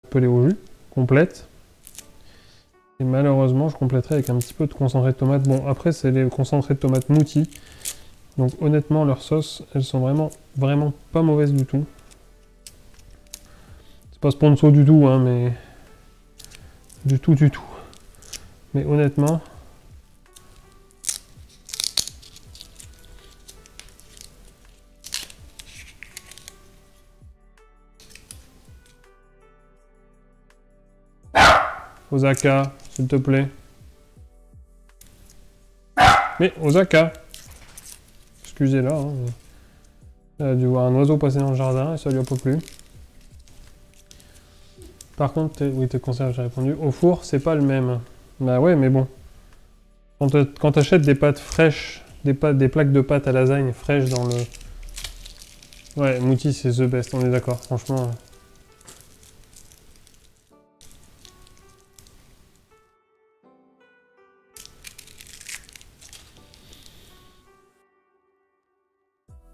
appelée au jus, complète. Et malheureusement, je compléterai avec un petit peu de concentré de tomate. Bon, après, c'est les concentrés de tomate moutis. Donc honnêtement, leurs sauces, elles sont vraiment pas mauvaises du tout. C'est pas sponsor du tout, hein, mais... Du tout. Mais honnêtement... Osaka, s'il te plaît. Mais Osaka! Excusez-la, hein. Elle a dû voir un oiseau passer dans le jardin et ça lui a pas plu. Par contre, oui, tes conserves, j'ai répondu. Au four, c'est pas le même. Bah ouais, mais bon. Quand t'achètes des pâtes fraîches, des plaques de pâtes à lasagne fraîches dans le... Ouais, Mouti, c'est the best, on est d'accord, franchement.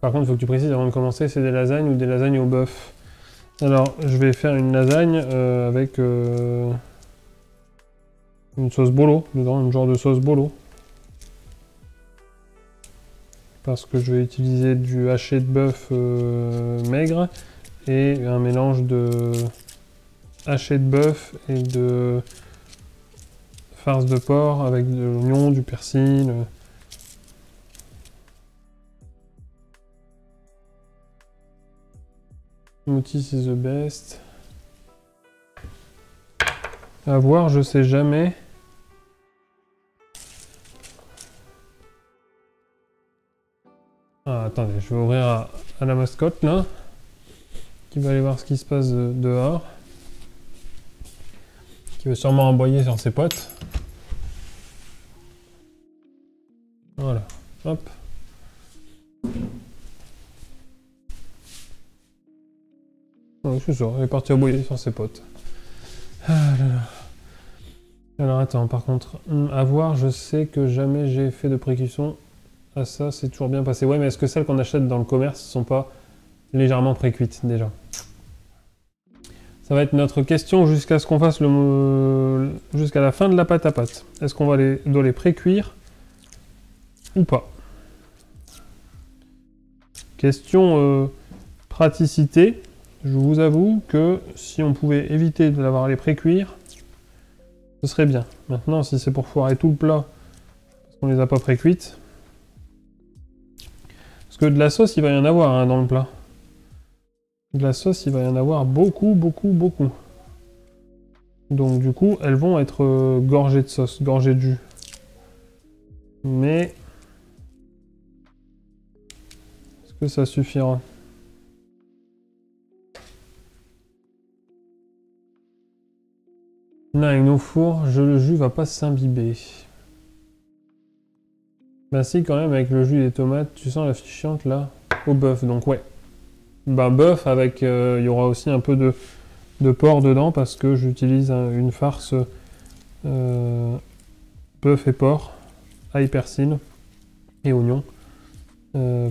Par contre, il faut que tu précises avant de commencer, c'est des lasagnes ou des lasagnes au bœuf. Alors, je vais faire une lasagne avec une sauce bolo, dedans, une genre de sauce bolo. Parce que je vais utiliser du haché de bœuf maigre et un mélange de haché de bœuf et de farce de porc avec de l'oignon, du persil. Mouti, c'est the best. À voir, je sais jamais. Ah, attendez, je vais ouvrir à la mascotte, là. Qui va aller voir ce qui se passe dehors. Qui va sûrement aboyer sur ses potes. Voilà, hop. Ouais, c'est ça, elle est partie aboyer sur ses potes. Ah là là. Alors attends, par contre, à voir, je sais que jamais j'ai fait de pré-cuisson. Ah ça, c'est toujours bien passé. Ouais, mais est-ce que celles qu'on achète dans le commerce sont pas légèrement pré-cuites déjà? Ça va être notre question jusqu'à ce qu'on fasse jusqu'à la fin de la pâte à pâte. Est-ce qu'on doit les pré-cuire ou pas? Question praticité. Je vous avoue que si on pouvait éviter de l'avoir à les pré-cuire, ce serait bien. Maintenant, si c'est pour foirer tout le plat, parce qu'on les a pas pré-cuites, parce que de la sauce, il va y en avoir hein, dans le plat. De la sauce, il va y en avoir beaucoup. Donc du coup, elles vont être gorgées de sauce, gorgées de jus. Mais... est-ce que ça suffira? Là, avec nos fours, le jus va pas s'imbiber. Bah si, quand même, avec le jus des tomates, tu sens la fichiante là, au bœuf, donc ouais. Bah bœuf avec, il y aura aussi un peu de porc dedans parce que j'utilise une farce bœuf et porc, ail, persil et oignon.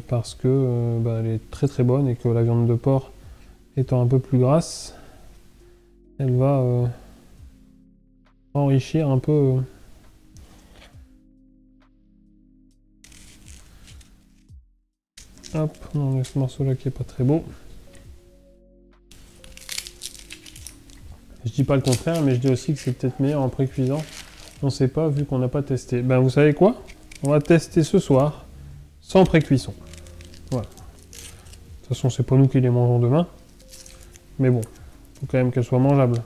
Parce que bah, elle est très bonne et que la viande de porc étant un peu plus grasse, elle va enrichir un peu... Hop, on enlève ce morceau là qui est pas très beau. Je dis pas le contraire, mais je dis aussi que c'est peut-être meilleur en pré-cuisant. On sait pas vu qu'on n'a pas testé. Ben vous savez quoi? On va tester ce soir sans pré-cuisson. Voilà. De toute façon, c'est pas nous qui les mangeons demain. Mais bon, faut quand même qu'elles soient mangeables.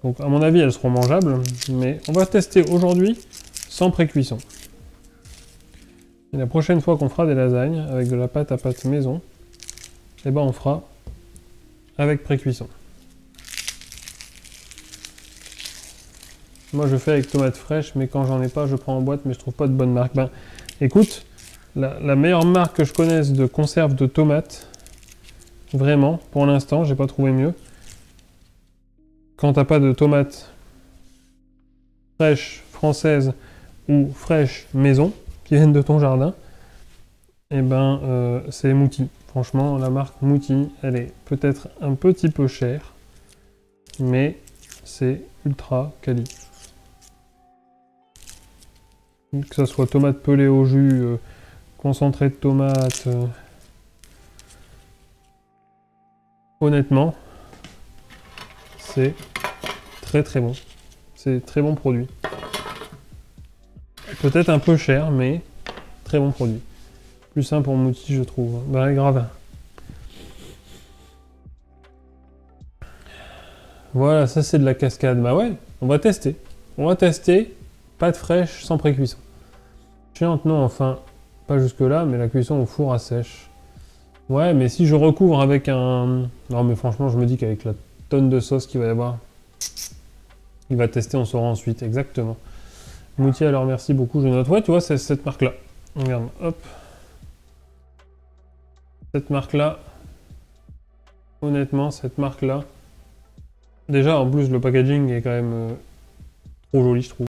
Donc à mon avis, elles seront mangeables, mais on va tester aujourd'hui sans pré-cuisson. Et la prochaine fois qu'on fera des lasagnes avec de la pâte à pâte maison, eh ben on fera avec pré-cuisson. Moi je fais avec tomates fraîches, mais quand j'en ai pas, je prends en boîte, mais je trouve pas de bonne marque. Ben écoute, la meilleure marque que je connaisse de conserve de tomates, vraiment, pour l'instant, j'ai pas trouvé mieux. Quand t'as pas de tomates fraîches françaises ou fraîches maison, qui viennent de ton jardin, et ben c'est Mouti. Franchement, la marque Mouti, elle est peut-être un petit peu chère, mais c'est ultra quali. Que ça soit tomate pelée au jus, concentré de tomate, honnêtement, c'est très très bon. C'est très bon produit. Peut-être un peu cher, mais très bon produit. Plus simple pour Mouti, je trouve. Bah grave. Voilà, ça c'est de la cascade. Bah ouais, on va tester. On va tester. Pâte fraîche sans pré-cuisson. Chiante, non, enfin, pas jusque là, mais la cuisson au four à sèche. Ouais, mais si je recouvre avec un... Non, mais franchement, je me dis qu'avec la tonne de sauce qu'il va y avoir, il va tester, on saura ensuite, exactement. Moutier, alors merci beaucoup, je note. Ouais, tu vois, c'est cette marque-là. Regarde, hop. Cette marque-là, honnêtement, cette marque-là. Déjà, en plus, le packaging est quand même trop joli, je trouve.